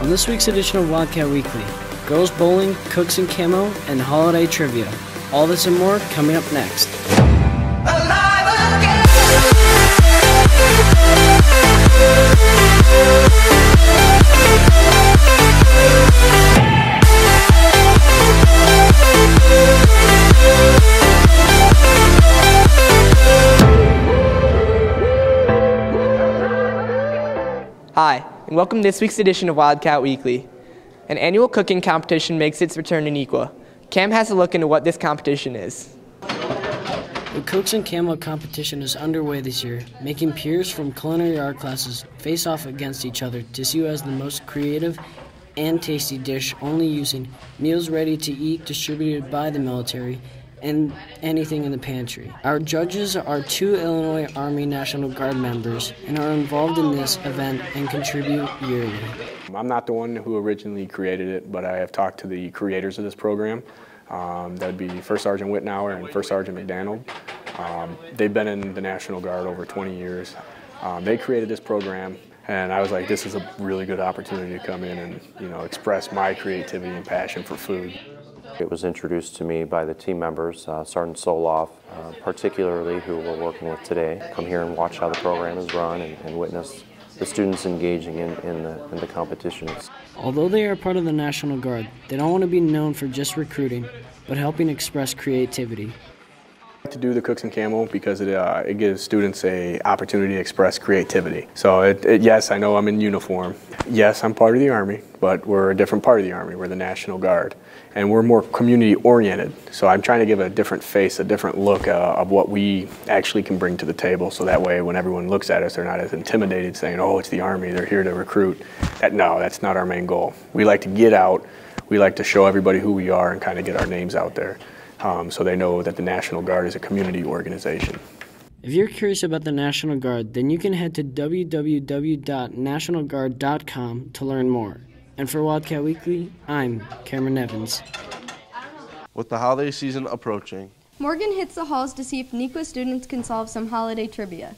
On this week's edition of Wildcat Weekly, girls bowling, cooks in camo, and holiday trivia. All this and more coming up next. Hi, and welcome to this week's edition of Wildcat Weekly. An annual cooking competition makes its return in Neuqua. Cam has a look into what this competition is. The Cooks in Camo competition is underway this year, making peers from culinary art classes face off against each other to see who has the most creative and tasty dish, only using meals ready to eat distributed by the military and anything in the pantry. Our judges are 2 Illinois Army National Guard members and are involved in this event and contribute yearly. I'm not the one who originally created it, but I have talked to the creators of this program. That would be First Sergeant Whitnauer and First Sergeant McDonald. They've been in the National Guard over 20 years. They created this program, and I was like, this is a really good opportunity to come in and express my creativity and passion for food. It was introduced to me by the team members, Sergeant Soloff, particularly who we're working with today. Come here and watch how the program is run and witness the students engaging in the competitions. Although they are part of the National Guard, they don't want to be known for just recruiting, but helping express creativity. To do the Cooks in Camo because it gives students an opportunity to express creativity. So yes, I know I'm in uniform. Yes, I'm part of the Army, but we're a different part of the Army. We're the National Guard, and we're more community oriented. So I'm trying to give a different face, a different look of what we actually can bring to the table. So that way, when everyone looks at us, they're not as intimidated, saying, "Oh, it's the Army. They're here to recruit." No, that's not our main goal. We like to get out. We like to show everybody who we are and kind of get our names out there. So they know that the National Guard is a community organization. If you're curious about the National Guard, then you can head to www.nationalguard.com to learn more. And for Wildcat Weekly, I'm Cameron Evans. With the holiday season approaching, Morgan hits the halls to see if Neuqua students can solve some holiday trivia.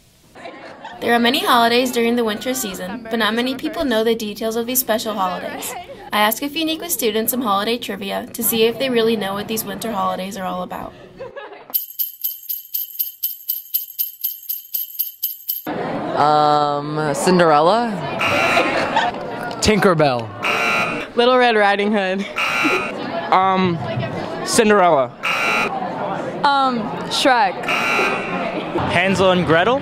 There are many holidays during the winter season, but not many people know the details of these special holidays. I asked a few Neuqua students some holiday trivia to see if they really know what these winter holidays are all about. Cinderella? Tinkerbell. Little Red Riding Hood. Cinderella. Shrek. Hansel and Gretel?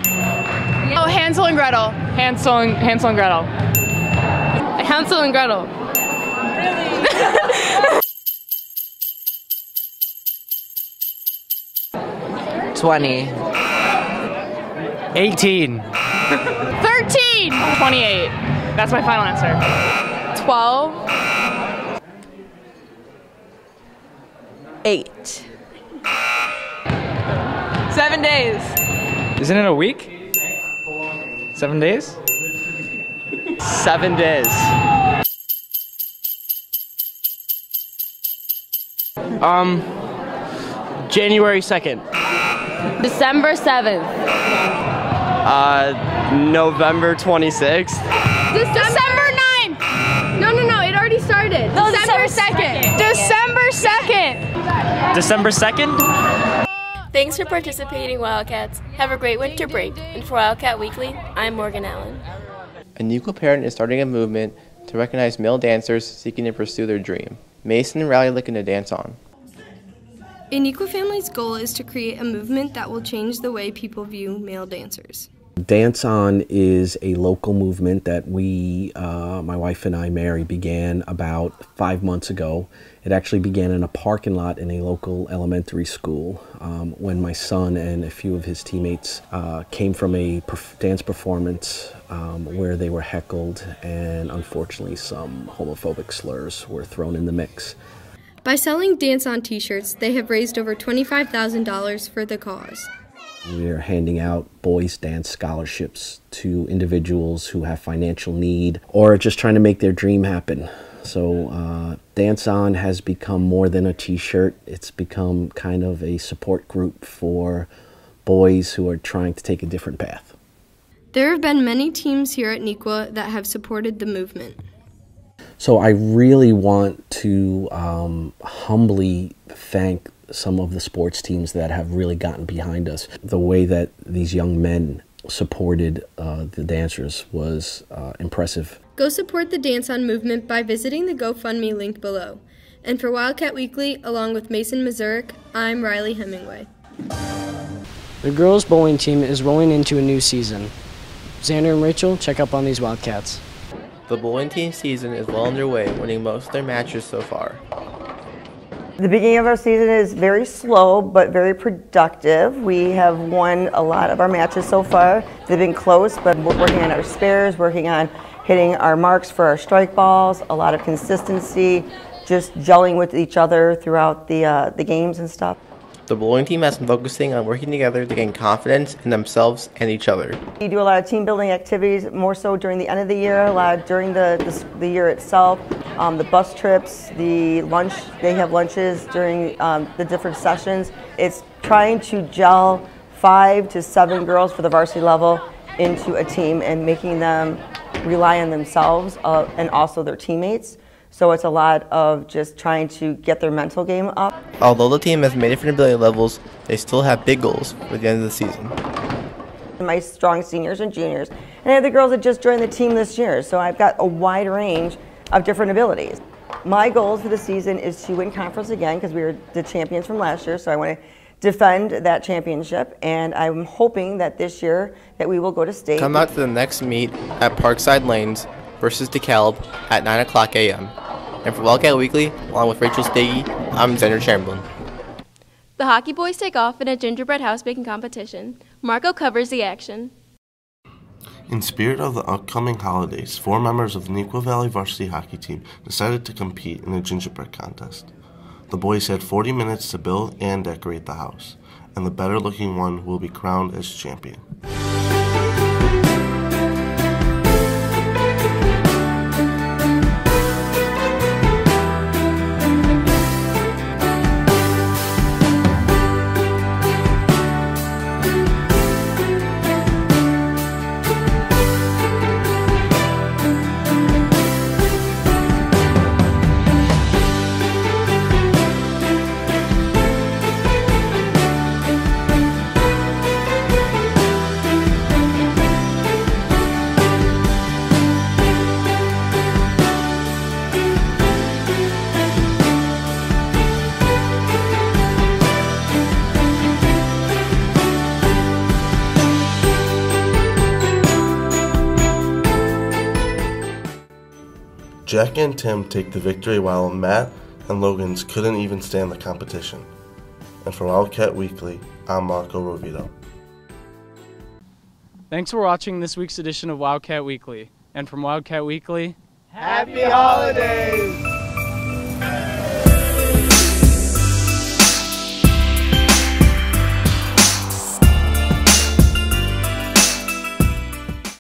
Oh, Hansel and Gretel. Hansel and Gretel. Hansel and Gretel. 20. 18. 13. 28. That's my final answer. 12. 8. 7 days. Isn't it a week? 7 days? 7 days. January 2nd. December 7th. November 26th. December 9th! No, it already started. No, December 2nd. December 2nd. December 2nd? Thanks for participating, Wildcats. Have a great winter break. And for Wildcat Weekly, I'm Morgan Allen. A Neuqua parent is starting a movement to recognize male dancers seeking to pursue their dream. Mason and Riley looking to dance on. A Neuqua family's goal is to create a movement that will change the way people view male dancers. Dance On is a local movement that my wife and I, Mary, began about 5 months ago. It actually began in a parking lot in a local elementary school when my son and a few of his teammates came from a dance performance where they were heckled, and unfortunately some homophobic slurs were thrown in the mix. By selling Dance On t-shirts, they have raised over $25,000 for the cause. We're handing out boys dance scholarships to individuals who have financial need or are just trying to make their dream happen. So Dance On has become more than a t-shirt. It's become kind of a support group for boys who are trying to take a different path. There have been many teams here at Neuqua that have supported the movement. So I really want to humbly thank some of the sports teams that have really gotten behind us. The way that these young men supported the dancers was impressive. Go support the Dance On movement by visiting the GoFundMe link below. And for Wildcat Weekly, along with Mason Mazurek, I'm Riley Hemingway. The girls' bowling team is rolling into a new season. Xander and Rachel, check up on these Wildcats. The bowling team season is well underway, winning most of their matches so far. The beginning of our season is very slow but very productive. We have won a lot of our matches so far. They've been close, but we're working on our spares, working on hitting our marks for our strike balls, a lot of consistency, just gelling with each other throughout the games and stuff. The bowling team has been focusing on working together to gain confidence in themselves and each other. We do a lot of team building activities, more so during the end of the year, a lot during the year itself. The bus trips, the lunch, they have lunches during the different sessions. It's trying to gel 5 to 7 girls for the varsity level into a team and making them rely on themselves and also their teammates. So it's a lot of just trying to get their mental game up. Although the team has many different ability levels, they still have big goals for the end of the season. My strong seniors and juniors, and I have the girls that just joined the team this year, so I've got a wide range of different abilities. My goals for the season is to win conference again because we were the champions from last year, so I want to defend that championship, and I'm hoping that this year that we will go to state. Come out to the next meet at Parkside Lanes versus DeKalb at 9 o'clock a.m. And for Wildcat Weekly, along with Rachel Stagey, I'm Xander Chamberlain. The hockey boys take off in a gingerbread house baking competition. Marco covers the action. In spirit of the upcoming holidays, 4 members of the Neuqua Valley varsity hockey team decided to compete in a gingerbread contest. The boys had 40 minutes to build and decorate the house, and the better looking one will be crowned as champion. Jack and Tim take the victory while Matt and Logan's couldn't even stand the competition. And for Wildcat Weekly, I'm Marco Rovito. Thanks for watching this week's edition of Wildcat Weekly. And from Wildcat Weekly, Happy Holidays!